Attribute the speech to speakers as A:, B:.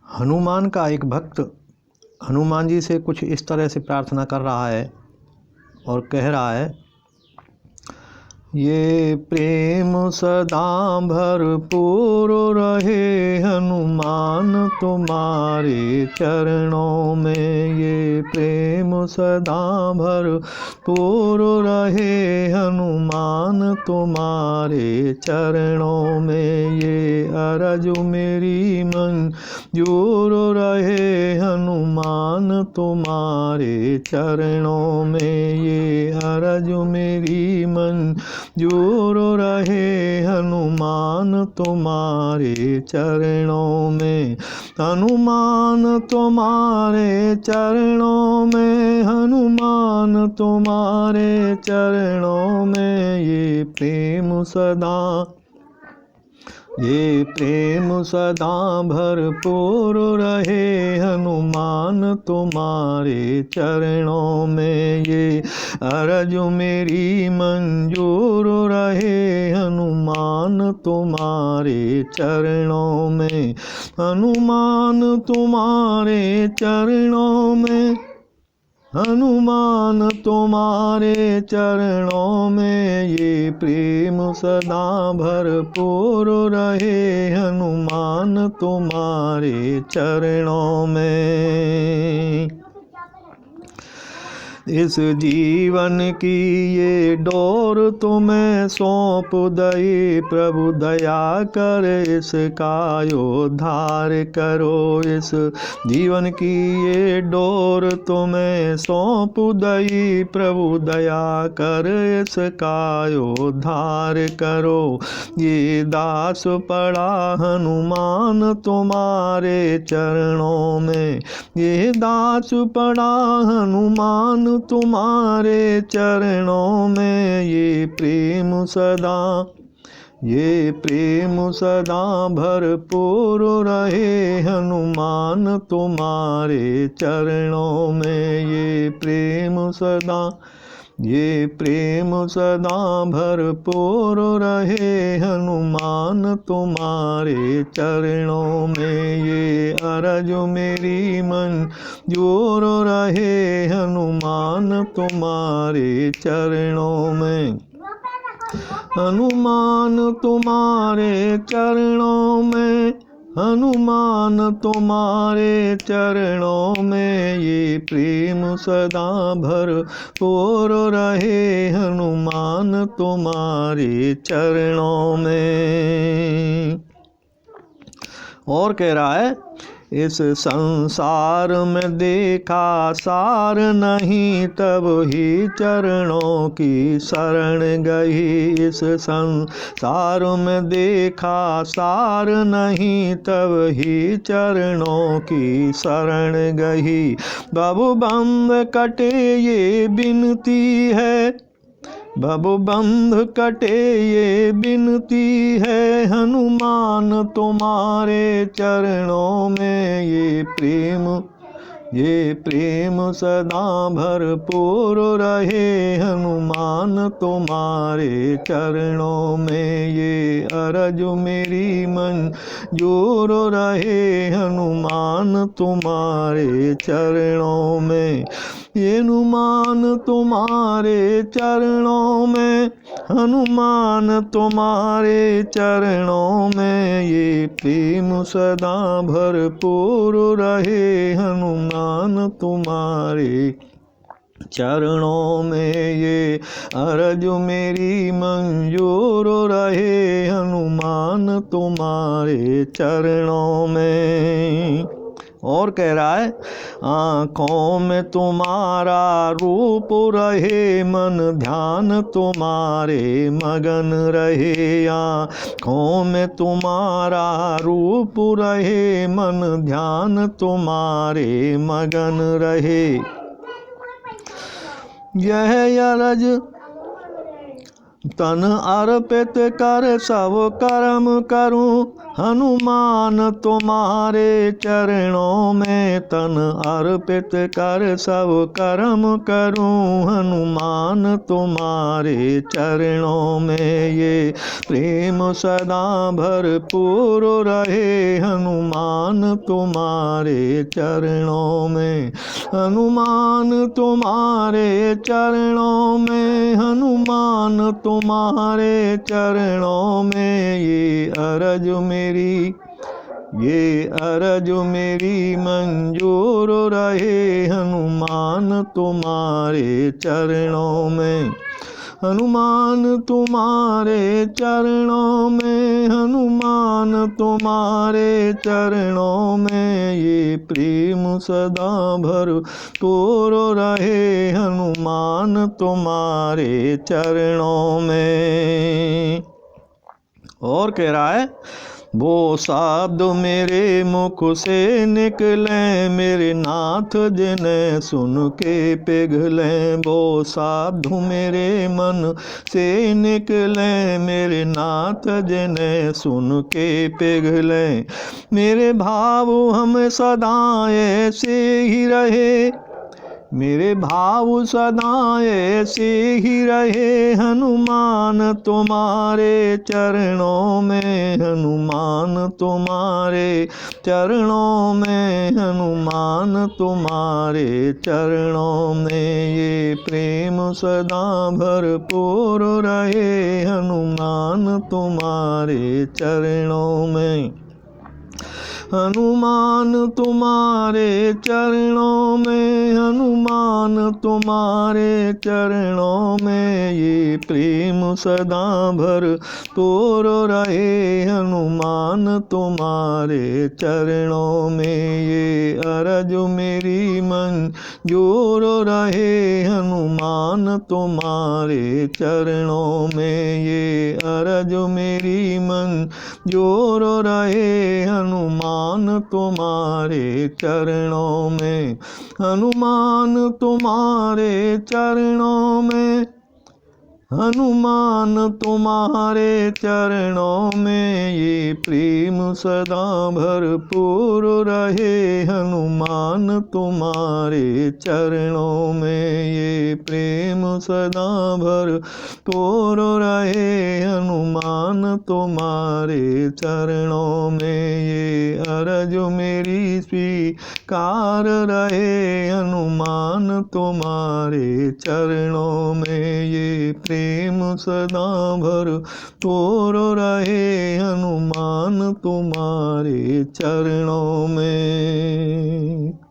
A: हनुमान का एक भक्त हनुमान जी से कुछ इस तरह से प्रार्थना कर रहा है और कह रहा है, ये प्रेम सदा भरपूर रहे हनुमान तुम्हारे चरणों में। ये प्रेम सदा भरपूर रहे हनुमान तुम्हारे चरणों में। ये अरज मेरी मंजूर रहे हनुमान तुम्हारे चरणों में। ये अरज मेरी मंजूर रहे हनुमान तुम्हारे चरणों में। हनुमान तुम्हारे चरणों में, हनुमान तुम्हारे चरणों में। ये प्रेम सदा भरपूर रहे हनुमान तुम्हारे चरणों में। ये अरज मेरी मंजूर रहे हनुमान तुम्हारे चरणों में। हनुमान तुम्हारे चरणों में, हनुमान तुम्हारे चरणों में। ये प्रेम सदा भरपूर रहे हनुमान तुम्हारे चरणों में। इस जीवन की ये डोर तुम्हें सौंप दई प्रभु, दया कर इसका उद्धार करो। इस जीवन की ये डोर तुम्हें सौंप दई प्रभु, दया कर इसका उद्धार करो। ये दास पड़ा हनुमान तुम्हारे चरणों में। ये दास पड़ा हनुमान तुम्हारे चरणों में। ये प्रेम सदा भरपूर रहे हनुमान तुम्हारे चरणों में। ये प्रेम सदा भरपूर रहे हनुमान तुम्हारे चरणों में। ये अरज मेरी मंजूर रहे हनुमान तुम्हारे चरणों में। हनुमान तुम्हारे चरणों में, हनुमान तुम्हारे चरणों में। ये प्रेम सदा भरपूर रहे हनुमान तुम्हारे चरणों में। और कह रहा है, इस संसार में देखा सार नहीं, तब ही चरणों की शरण गई। इस संसार में देखा सार नहीं, तब ही चरणों की शरण गई। बाबू बंद कटे ये बिनती है, बाबू बंध कटे ये बिनती है हनुमान तुम्हारे चरणों में। ये प्रेम सदा भरपूर रहे हनुमान तुम्हारे चरणों में। ये अरज मेरी मंजूर रहे हनुमान तुम्हारे चरणों में। ये हनुमान तुम्हारे चरणों में, हनुमान तुम्हारे चरणों में। ये प्रेम सदा भरपूर रहे हनुमान तुम्हारे चरणों में। ये अरज मेरी मंजूर रहे हनुमान तुम्हारे चरणों में। और कह रहा है, आँखों में तुम्हारा रूप रहे, मन ध्यान तुम्हारे मगन रहे। आँखों में तुम्हारा रूप रहे, मन ध्यान तुम्हारे मगन रहे। यह अरज तन अर्पित कर सब कर्म करूं, हनुमान तुम्हारे चरणों में तन अर्पित कर सब कर्म करूं। हनुमान तुम्हारे चरणों में ये प्रेम सदा भरपूर रहे। हनुमान तुम्हारे चरणों में, हनुमान तुम्हारे चरणों में, हनुमान तुम्हारे चरणों में ये अरज मेरी, ये अरज मेरी मंजूर रहे। हनुमान तुम्हारे चरणों में, हनुमान तुम्हारे चरणों में, हनुमान तुम्हारे चरणों में ये प्रेम सदा भरपूर रहे। हनुमान तुम्हारे चरणों में। और कह रहा है, वो शब्द मेरे मुख से निकले, मेरे नाथ जिन्हें सुन के पिघलें। वो शब्द मेरे मन से निकले, मेरे नाथ जिन्हें सुन के पिघलें। मेरे भाव हम सदा ऐसे ही रहे, मेरे भाव सदा ऐसे ही रहे। हनुमान तुम्हारे चरणों में, हनुमान तुम्हारे चरणों में, हनुमान तुम्हारे चरणों में ये प्रेम सदा भरपूर रहे। हनुमान तुम्हारे चरणों में, हनुमान तुम्हारे चरणों में, हनुमान तुम्हारे चरणों में ये प्रेम सदा भरपूर रहे। हनुमान तुम्हारे चरणों में ये अरज मेरी मंजूर रहे। हनुमान तुम्हारे चरणों में ये अरज मेरी मंजूर रहे। हनुमान तुम्हारे चरणों में, हनुमान तुम्हारे चरणों में, हनुमान तुम्हारे चरणों में ये प्रेम सदा भरपूर रहे। हनुमान तुम्हारे चरणों में ये प्रेम सदा भरपूर रहे। हनुमान तुम्हारे चरणों में ये अरज मेरी स्वीकार रहे। हनुमान तुम्हारे चरणों में ये प्रेम सदा भरपूर रहे। हनुमान तुम्हारे चरणों में।